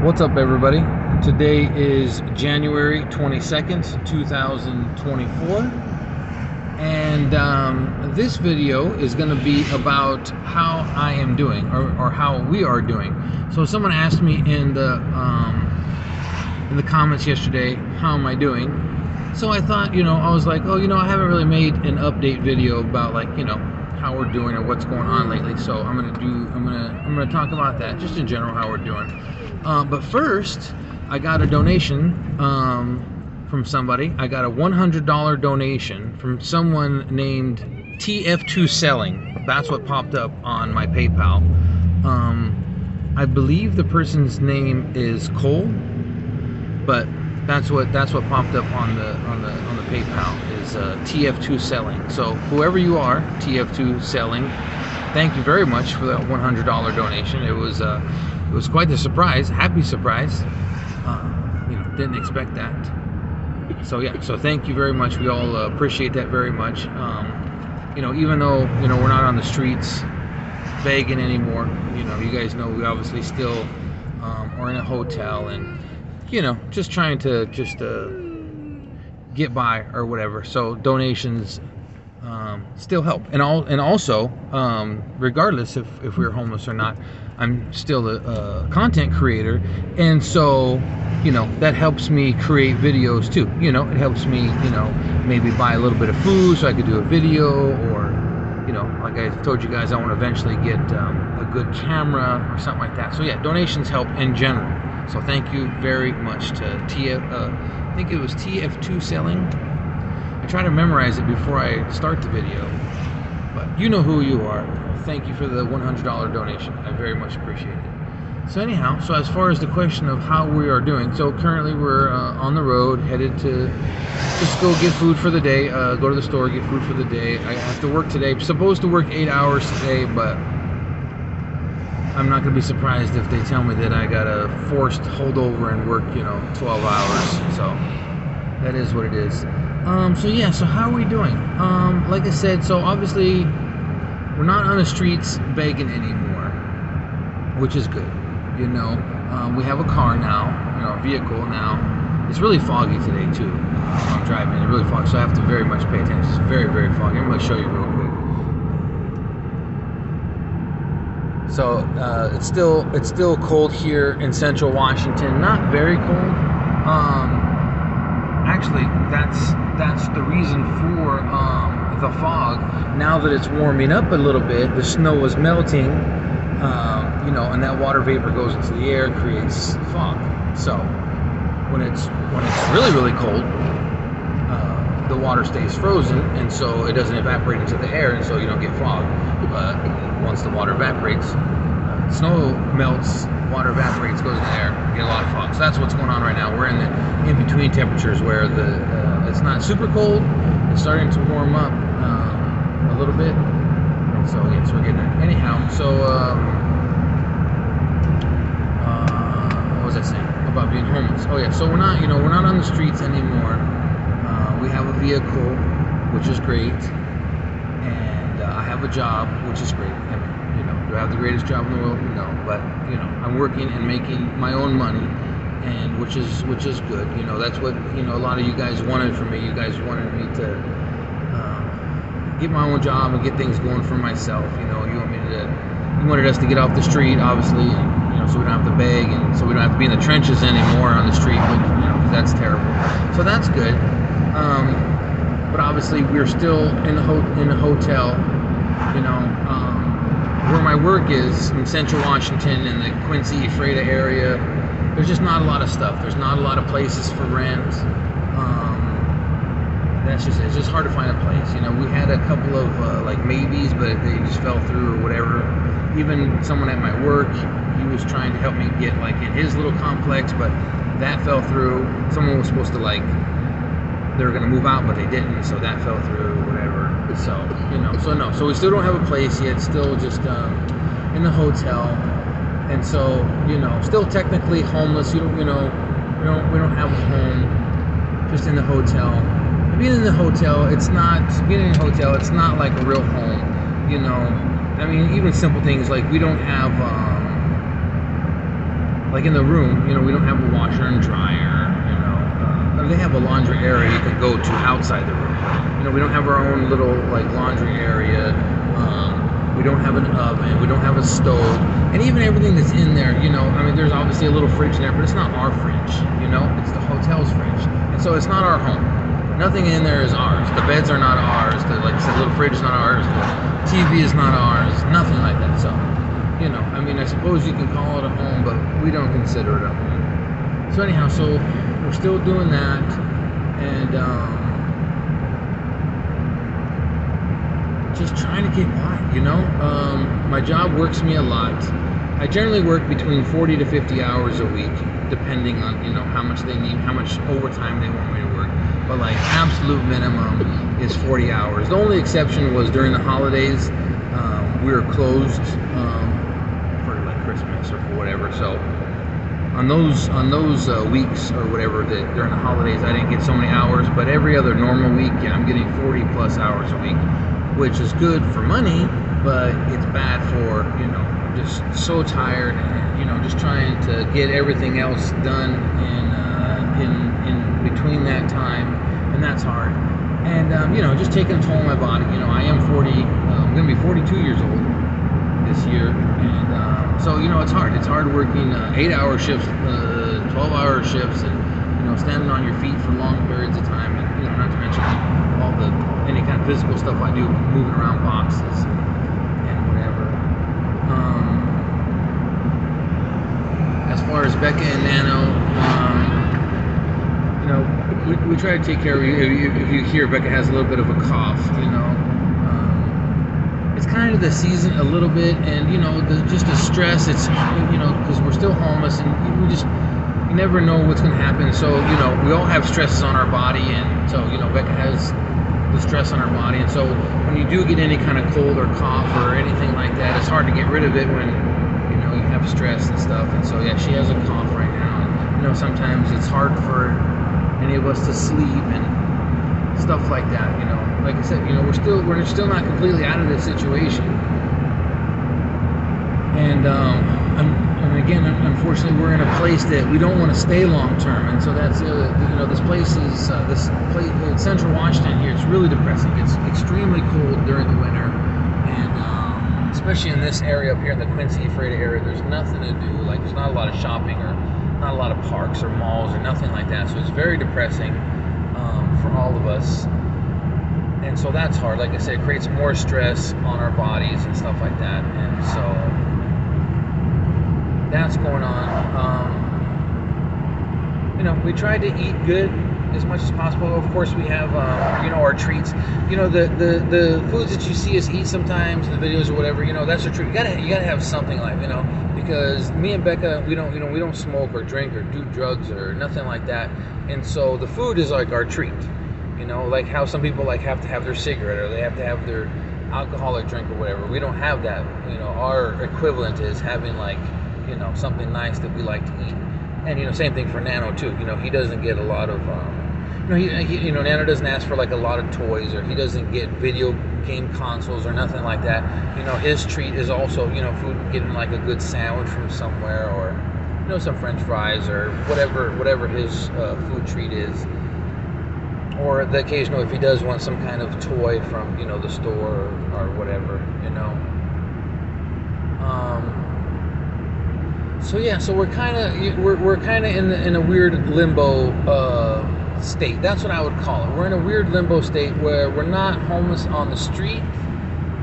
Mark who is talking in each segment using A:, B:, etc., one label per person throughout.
A: What's up, everybody? Today is January 22nd, 2024, and this video is going to be about how I am doing, or how we are doing. So someone asked me in the comments yesterday, how am I doing? So I thought, I was like, oh, I haven't really made an update video about, like, how we're doing or what's going on lately. So I'm gonna talk about that, just in general, how we're doing. But first, I got a donation from somebody. I got a $100 donation from someone named TF2 Selling. That's what popped up on my PayPal. I believe the person's name is Cole, but that's what popped up on the PayPal is TF2 Selling. So whoever you are, TF2 Selling, thank you very much for that $100 donation. It was quite a surprise, happy surprise. Didn't expect that. So yeah, so thank you very much. We all appreciate that very much. Even though we're not on the streets begging anymore, you guys know we obviously still are in a hotel and just trying to get by or whatever. So donations still help, and also regardless if we're homeless or not, I'm still a content creator, and so that helps me create videos too. It helps me maybe buy a little bit of food so I could do a video, or like I told you guys, I want to eventually get a good camera or something like that. So yeah, donations help in general. So thank you very much to I think it was TF2 Selling. I try to memorize it before I start the video, but you know who you are. Thank you for the $100 donation. I very much appreciate it. So anyhow, so as far as the question of how we are doing, so currently we're on the road, headed to just go get food for the day, go to the store, get food for the day. I have to work today. I'm supposed to work 8 hours today, but I'm not going to be surprised if they tell me that I got a forced holdover and work 12 hours. So that is what it is. So yeah, so how are we doing? Like I said, so obviously we're not on the streets begging anymore, which is good. We have a car now, a vehicle now. It's really foggy today too. I'm driving, it's really foggy, so I have to very much pay attention. It's very, very foggy. I'm going to show you real quick. So it's still cold here in Central Washington. Not very cold. Actually, that's the reason for the fog. Now that it's warming up a little bit, the snow is melting, and that water vapor goes into the air, creates fog. So when it's really, really cold, the water stays frozen, and so it doesn't evaporate into the air, and so you don't get fog. But once the water evaporates, snow melts, water evaporates, goes in the air, you get a lot of fog. So that's what's going on right now. We're in the in-between temperatures where it's not super cold, it's starting to warm up a little bit. And so yeah, so we're getting there. Anyhow, so what was I saying about being homeless? Oh yeah, so we're not on the streets anymore. We have a vehicle, which is great, and I have a job, which is great. I mean, do I have the greatest job in the world? No, but I'm working and making my own money, and which is good. That's what a lot of you guys wanted from me. You guys wanted me to get my own job and get things going for myself. You wanted us to get off the street, obviously, and so we don't have to beg, and so we don't have to be in the trenches anymore on the street, which, 'cause that's terrible. So that's good. But obviously we're still in a hotel. Where my work is in Central Washington, in the Quincy, Ephrata area, there's just not a lot of stuff. There's not a lot of places for rent. It's just hard to find a place. We had a couple of like maybes, but they just fell through or whatever. Even someone at my work, he was trying to help me get like in his little complex, but that fell through. Someone was supposed to they were going to move out, but they didn't, so that fell through, whatever. So so we still don't have a place yet, still just in the hotel, and so still technically homeless. We don't have a home, just in the hotel. Being in the hotel, it's not like a real home. I mean, even simple things like we don't have like in the room, you know, we don't have a washer and dryer. You know, they have a laundry area you can go to outside the room. You know, we don't have our own little like laundry area. We don't have an oven. We don't have a stove. And even everything that's in there, you know, I mean, there's obviously a little fridge in there, but it's not our fridge. You know, it's the hotel's fridge, and so it's not our home. Nothing in there is ours. The beds are not ours. The, like I said, little fridge is not ours. The TV is not ours. Nothing like that. So, you know, I mean, I suppose you can call it a home, but we don't consider it a home. So anyhow, so we're still doing that, and just trying to get by, you know. My job works me a lot. I generally work between 40 to 50 hours a week, depending on, you know, how much they need, how much overtime they want me to work. But like absolute minimum is 40 hours. The only exception was during the holidays. We were closed for like Christmas or for whatever. So on those weeks or whatever that during the holidays I didn't get so many hours. But every other normal week, yeah, I'm getting 40 plus hours a week, which is good for money, but it's bad for, you know, I'm just so tired, and, you know, just trying to get everything else done in between that time, and that's hard. And you know, just taking a toll on my body. You know, I am 40. I'm going to be 42 years old this year, and so you know, it's hard. It's hard working 8-hour shifts, 12-hour shifts, and you know, standing on your feet for long periods of time, and you know, not to mention all the any kind of physical stuff I do, moving around boxes and whatever. As far as Becca and Nano, you know, we try to take care of you. If you hear Becca has a little bit of a cough, you know, it's kind of the season a little bit, and you know, just the stress. It's, you know, because we're still homeless, and you never know what's going to happen. So you know, we all have stresses on our body, and so you know, Becca has the stress on her body, and so when you do get any kind of cold or cough or anything like that, it's hard to get rid of it when, you know, you have stress and stuff. And so yeah, she has a cough right now, and you know, sometimes it's hard for any of us to sleep and stuff like that. You know, like I said, you know, we're still not completely out of this situation, and again, unfortunately, we're in a place that we don't want to stay long term, and so that's you know, this place is Central Washington here. It's really depressing. It's extremely cold during the winter, and especially in this area up here in the Quincy Ephrata area, there's nothing to do. Like, there's not a lot of shopping or not a lot of parks or malls or nothing like that. So it's very depressing for all of us, and so that's hard. Like I said, it creates more stress on our bodies and stuff like that, and so that's going on. You know, we try to eat good as much as possible. Of course, we have you know, our treats. You know, the foods that you see us eat sometimes in the videos or whatever. You know, that's the truth. You gotta have something like, you know, because me and Becca, we don't smoke or drink or do drugs or nothing like that. And so the food is like our treat. You know, like how some people like have to have their cigarette or they have to have their alcoholic drink or whatever. We don't have that. You know, our equivalent is having like, you know, something nice that we like to eat. And you know, same thing for Nano too. You know, he doesn't get a lot of you know, he you know, Nano doesn't ask for like a lot of toys, or he doesn't get video game consoles or nothing like that. You know, his treat is also, you know, food, getting like a good sandwich from somewhere, or you know, some French fries or whatever his food treat is. Or the occasional, if he does want some kind of toy from, you know, the store or whatever, you know. So yeah, so we're kind of in a weird limbo state. That's what I would call it. We're in a weird limbo state where we're not homeless on the street,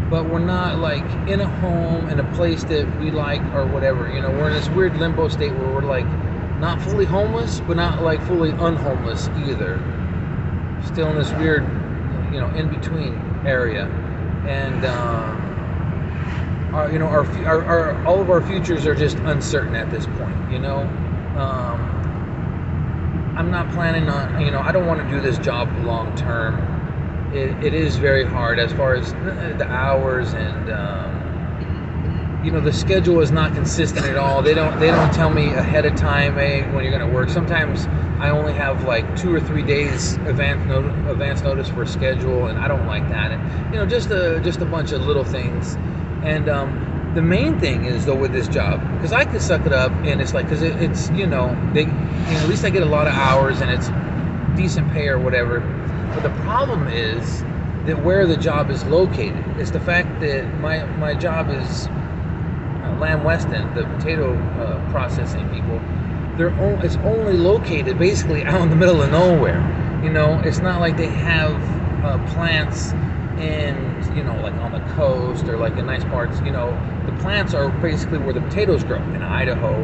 A: but we're not like in a home in a place that we like or whatever. You know, we're in this weird limbo state where we're like not fully homeless, but not like fully unhomeless either. Still in this weird, you know, in between area, and you know, our all of our futures are just uncertain at this point. You know, I'm not planning on, you know, I don't want to do this job long term. It is very hard as far as the hours, and you know, the schedule is not consistent at all. They don't tell me ahead of time, hey, when you're going to work. Sometimes I only have like 2 or 3 days advance notice for a schedule, and I don't like that. And you know, just a bunch of little things. And the main thing is though with this job, because I could suck it up, and it's like, because it's they, at least I get a lot of hours and it's decent pay or whatever. But the problem is that where the job is located. It's the fact that my job is Lamb Weston, the potato processing people. It's only located basically out in the middle of nowhere. It's not like they have plants in like on the coast or like in nice parts. The plants are basically where the potatoes grow, in Idaho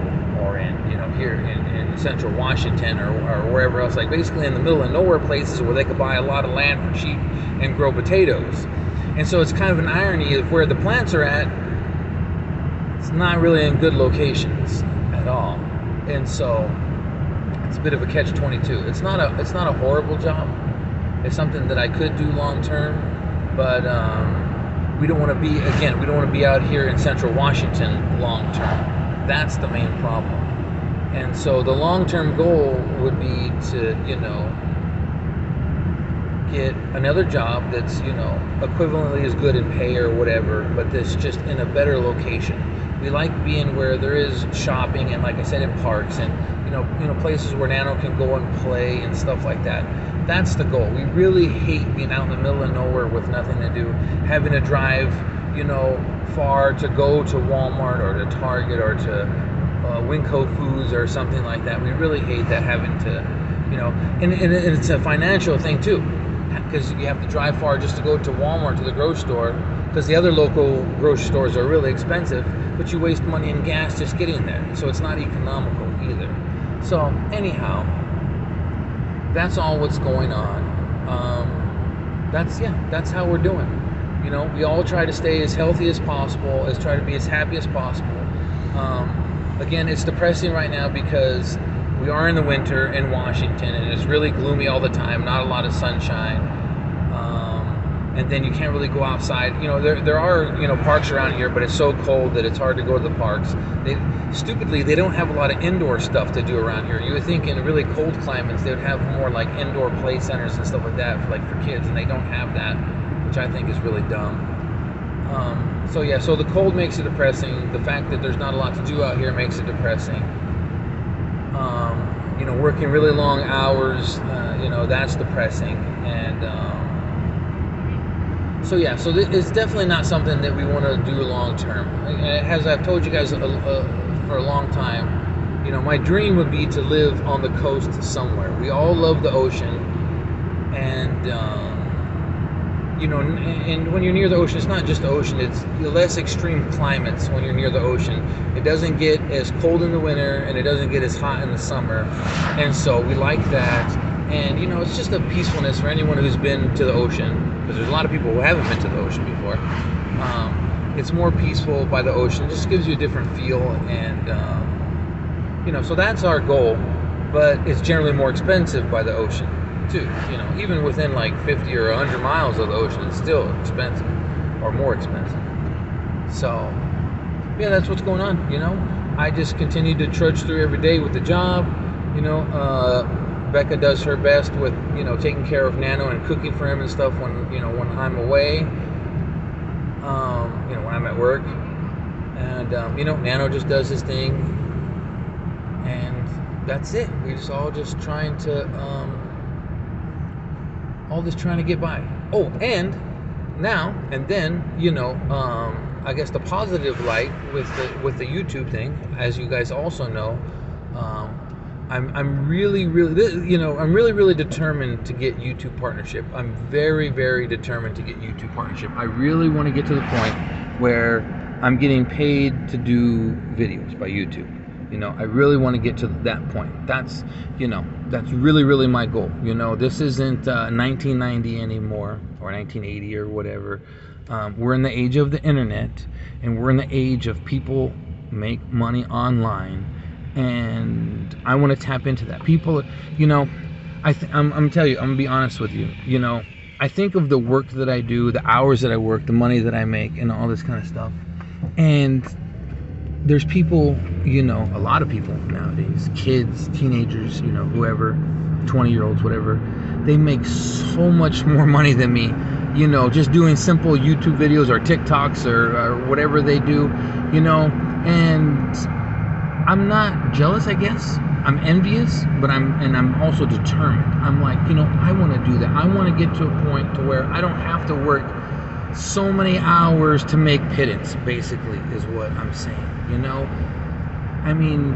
A: or in here in central Washington or wherever else, like basically in the middle of nowhere places where they could buy a lot of land for cheap and grow potatoes. And so it's kind of an irony of where the plants are at, it's not really in good locations at all. And so it's a bit of a catch-22. It's not a horrible job. It's something that I could do long term, but we don't want to be out here in central Washington long term. That's the main problem. And so the long-term goal would be to get another job that's equivalently as good in pay or whatever, but that's just in a better location. We like being where there is shopping and, like I said, in parks and places where Nano can go and play and stuff like that. That's the goal. We really hate being out in the middle of nowhere with nothing to do, having to drive far to go to Walmart or to Target or to Winco Foods or something like that. We really hate that, having to and it's a financial thing too, because you have to drive far just to go to Walmart, to the grocery store, because the other local grocery stores are really expensive, but you waste money in gas just getting there, so it's not economical either. So anyhow, that's all what's going on. That's how we're doing. We all try to stay as healthy as possible, try to be as happy as possible. Again, it's depressing right now because we are in the winter in Washington, and it's really gloomy all the time, not a lot of sunshine. And then you can't really go outside. There are parks around here, but it's so cold that it's hard to go to the parks. They don't have a lot of indoor stuff to do around here. You would think in really cold climates they would have more like indoor play centers and stuff like that for kids, and they don't have that, which I think is really dumb. So the cold makes it depressing. The fact that there's not a lot to do out here makes it depressing. Working really long hours, that's depressing. And so it's definitely not something that we want to do long term. As I've told you guys for a long time, my dream would be to live on the coast somewhere. We all love the ocean, and and when you're near the ocean, it's not just the ocean, it's less extreme climates when you're near the ocean. It doesn't get as cold in the winter, and it doesn't get as hot in the summer, and so we like that. And it's just a peacefulness for anyone who's been to the ocean, because there's a lot of people who haven't been to the ocean before. It's more peaceful by the ocean. It just gives you a different feel, and so that's our goal. But it's generally more expensive by the ocean too. Even within like 50 or 100 miles of the ocean, it's still expensive, or more expensive. So that's what's going on. I just continue to trudge through every day with the job. Becca does her best with taking care of Nano and cooking for him and stuff when when I'm away, when I'm at work. And Nano just does his thing, and that's it. We just all just trying to get by. Oh, and now and then, I guess the positive light with the YouTube thing, as you guys also know, I'm really determined to get YouTube partnership. I'm very, very determined to get YouTube partnership. I really want to get to the point where I'm getting paid to do videos by YouTube. I really want to get to that point. That's really, really my goal. This isn't 1990 anymore, or 1980 or whatever. We're in the age of the internet, and we're in the age of people make money online, and I want to tap into that. People, I'm telling you, I'm gonna be honest with you. I think of the work that I do, the hours that I work, the money that I make, and all this kind of stuff, and there's people, a lot of people nowadays, kids, teenagers, whoever, 20-year-olds, whatever, they make so much more money than me, you know, just doing simple YouTube videos or TikToks or whatever they do, you know. And I'm not jealous, I guess. I'm envious, but I'm also determined. I'm like, you know, I want to do that. I want to get to a point to where I don't have to work so many hours to make pittance, basically, is what I'm saying, you know. I mean,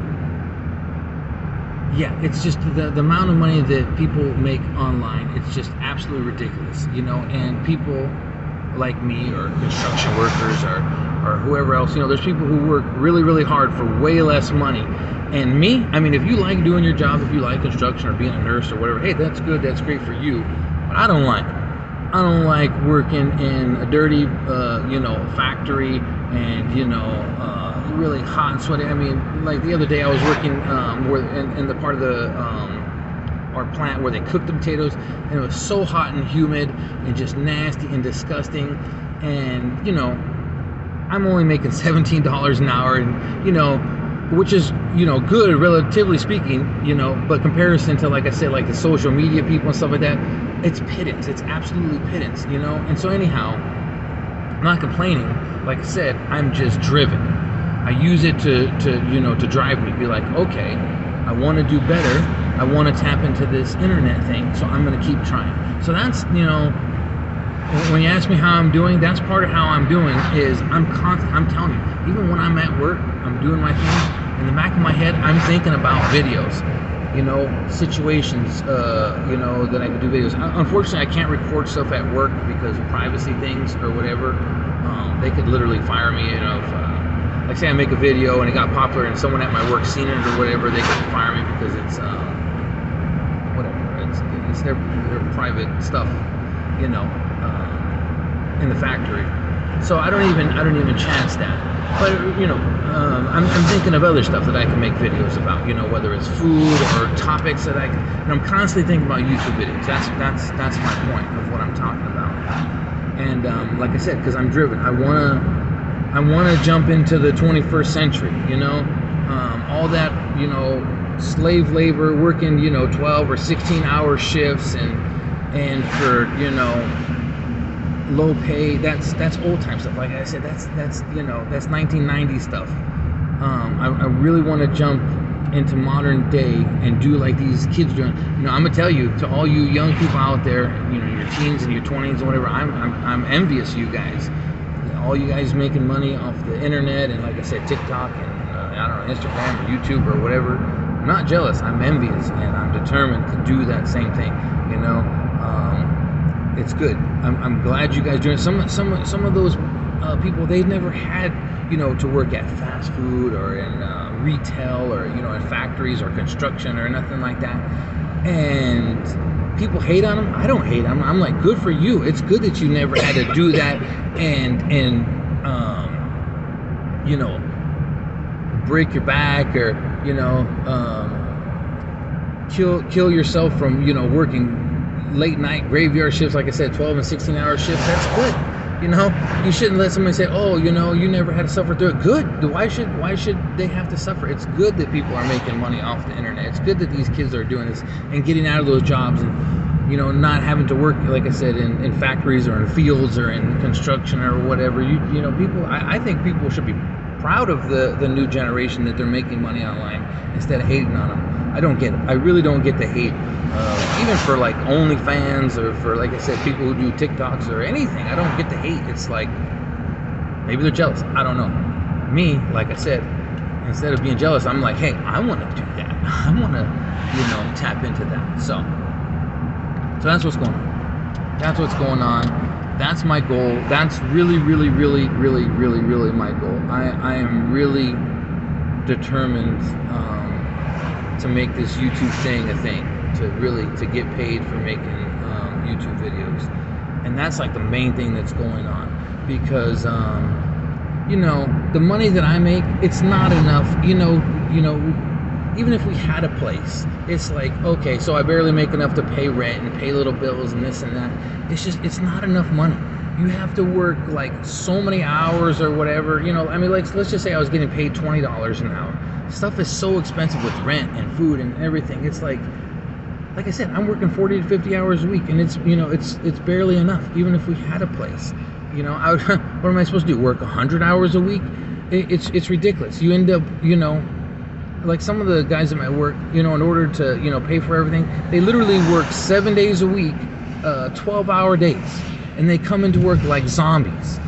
A: yeah, it's just the amount of money that people make online, it's just absolutely ridiculous, you know. And people like me or construction workers or whoever else, you know, there's people who work really, really hard for way less money. And me, I mean, if you like doing your job, if you like construction or being a nurse or whatever, hey, that's good, that's great for you. But I don't like it. I don't like working in a dirty, you know, factory and, you know, really hot and sweaty. I mean, like the other day I was working in the part of the our plant where they cook the potatoes, and it was so hot and humid and just nasty and disgusting. And, you know, I'm only making $17 an hour, and, you know, which is, you know, good relatively speaking, you know, but comparison to, like I said, like the social media people and stuff like that, it's pittance. It's absolutely pittance, you know. And so anyhow, I'm not complaining. Like I said, I'm just driven. I use it to you know, to drive me, be like, okay, I want to do better. I want to tap into this internet thing, so I'm going to keep trying. So that's, you know, when you ask me how I'm doing, that's part of how I'm doing. Is I'm telling you, even when I'm at work, I'm doing my thing. In the back of my head, I'm thinking about videos, you know, situations, you know, that I could do videos. Unfortunately, I can't record stuff at work because of privacy things or whatever. They could literally fire me, you know, if, like say I make a video and it got popular and someone at my work seen it or whatever, they could fire me because it's whatever, it's their private stuff, you know, in the factory. So I don't even chance that. But, you know, I'm thinking of other stuff that I can make videos about, you know, whether it's food or topics that I can, and I'm constantly thinking about YouTube videos. That's my point of what I'm talking about. And like I said, because I'm driven, I wanna jump into the 21st century, you know. All that, you know, slave labor, working, you know, 12 or 16-hour shifts and for, you know, low pay, that's old time stuff. Like I said, that's you know, that's 1990 stuff. I really want to jump into modern day and do like these kids doing. You know, I'm gonna tell you, to all you young people out there, you know, your teens and your 20s and whatever, I'm envious of you guys. All you guys making money off the internet and, like I said, TikTok and I don't know, Instagram or YouTube or whatever. I'm not jealous. I'm envious, and I'm determined to do that same thing. You know. It's good. I'm glad you guys doing it. Some of those people, they've never had, you know, to work at fast food or in retail or, you know, in factories or construction or nothing like that. And people hate on them. I don't hate them. I'm like, good for you. It's good that you never had to do that and you know, break your back or, you know, kill yourself from, you know, working late night graveyard shifts, like I said, 12 and 16-hour shifts. That's good. You know, you shouldn't let somebody say, oh, you know, you never had to suffer through it. Good. Why should they have to suffer? It's good that people are making money off the internet. It's good that these kids are doing this and getting out of those jobs and, you know, not having to work, like I said, in factories or in fields or in construction or whatever. You know, people, I think people should be proud of the new generation that they're making money online instead of hating on them. I don't get it. I really don't get the hate. Even for like OnlyFans or for, like I said, people who do TikToks or anything, I don't get the hate. It's like, maybe they're jealous. I don't know. Me, like I said, instead of being jealous, I'm like, hey, I want to do that. I want to, you know, tap into that. So that's what's going on. That's what's going on. That's my goal. That's really, really, really, really, really, really my goal. I am really determined to make this YouTube thing a thing, to get paid for making YouTube videos. And that's like the main thing that's going on, because you know, the money that I make, it's not enough. You know, even if we had a place, it's like, okay, so I barely make enough to pay rent and pay little bills and this and that. It's not enough money. You have to work like so many hours or whatever, you know. I mean, like, let's just say I was getting paid $20 an hour. Stuff is so expensive with rent and food and everything. It's like like I said, I'm working 40 to 50 hours a week, and it's it's barely enough, even if we had a place. What am I supposed to do? Work 100 hours a week? It's ridiculous. You end up, like some of the guys at my work, in order to pay for everything, they literally work 7 days a week, 12-hour days, and they come into work like zombies.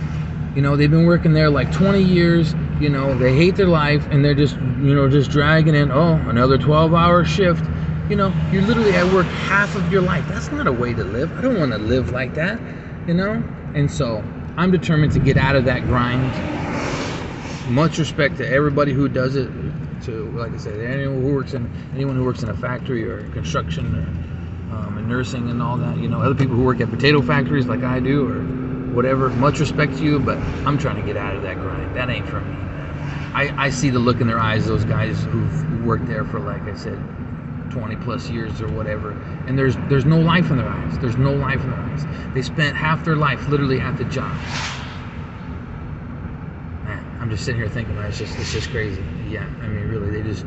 A: They've been working there like 20 years. They hate their life, and they're just dragging in, another 12-hour shift. You're literally at work half of your life. That's not a way to live. I don't want to live like that, And so I'm determined to get out of that grind. Much respect to everybody who does it. To, like I said, anyone who works in a factory or construction or in nursing and all that. Other people who work at potato factories like I do or whatever. Much respect to you, but I'm trying to get out of that grind. That ain't for me. I see the look in their eyes, those guys who've worked there for, like I said, 20 plus years or whatever, and there's no life in their eyes. There's no life in their eyes. They spent half their life literally at the job. Man, I'm just sitting here thinking, it's just crazy. Yeah, I mean, really, they just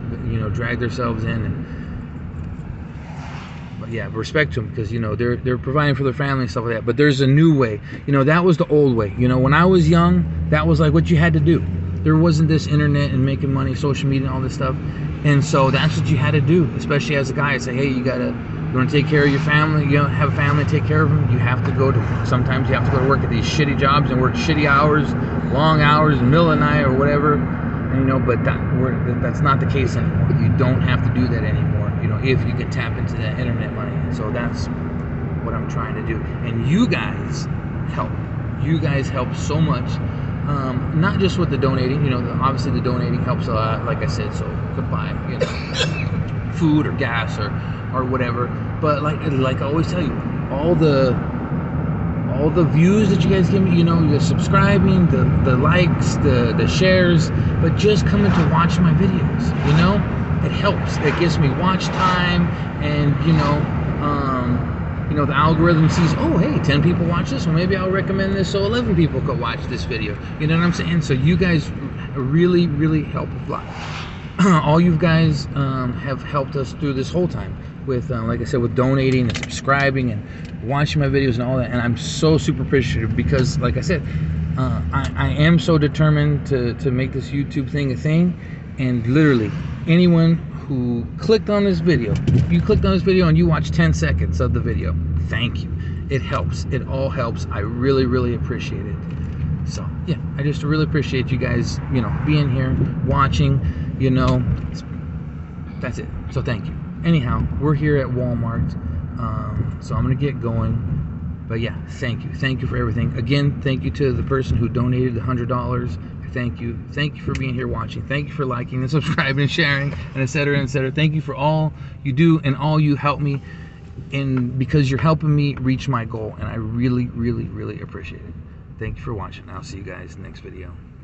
A: drag themselves in, but yeah, respect to them, because they're providing for their family and stuff like that. But there's a new way. That was the old way. When I was young, that was like what you had to do. There wasn't this internet and making money, social media, and all this stuff. And so that's what you had to do, especially as a guy. Say, hey, you want to take care of your family, have a family, take care of them. You have to sometimes you have to go to work at these shitty jobs and work shitty hours, long hours, middle of the night or whatever. And, but that's not the case anymore. You don't have to do that anymore, if you can tap into that internet money. And so that's what I'm trying to do. And you guys help. You guys help so much. Not just with the donating, obviously the donating helps a lot, like I said, so could buy, food or gas or whatever. But like I always tell you, all the views that you guys give me, the subscribing, the likes, the shares, but just coming to watch my videos, it helps. It gives me watch time, and the algorithm sees, oh, hey, 10 people watch this, well, maybe I'll recommend this so 11 people could watch this video. You know what I'm saying? So you guys really, really help a lot. All you guys have helped us through this whole time with, like I said, with donating and subscribing and watching my videos and all that. And I'm so super appreciative, because, like I said, I am so determined to make this YouTube thing a thing. And literally, anyone who clicked on this video, if you clicked on this video and you watched 10 seconds of the video, thank you. It helps. It all helps. I really, really appreciate it. So yeah, I just really appreciate you guys, being here, watching, that's it. So thank you. Anyhow, we're here at Walmart, so I'm gonna get going. But yeah, thank you for everything. Again, thank you to the person who donated the $100. Thank you for being here watching. Thank you for liking and subscribing and sharing, and etc. etc. Thank you for all you do and all you help me, and because you're helping me reach my goal, and I really, really, really appreciate it. Thank you for watching. I'll see you guys in the next video.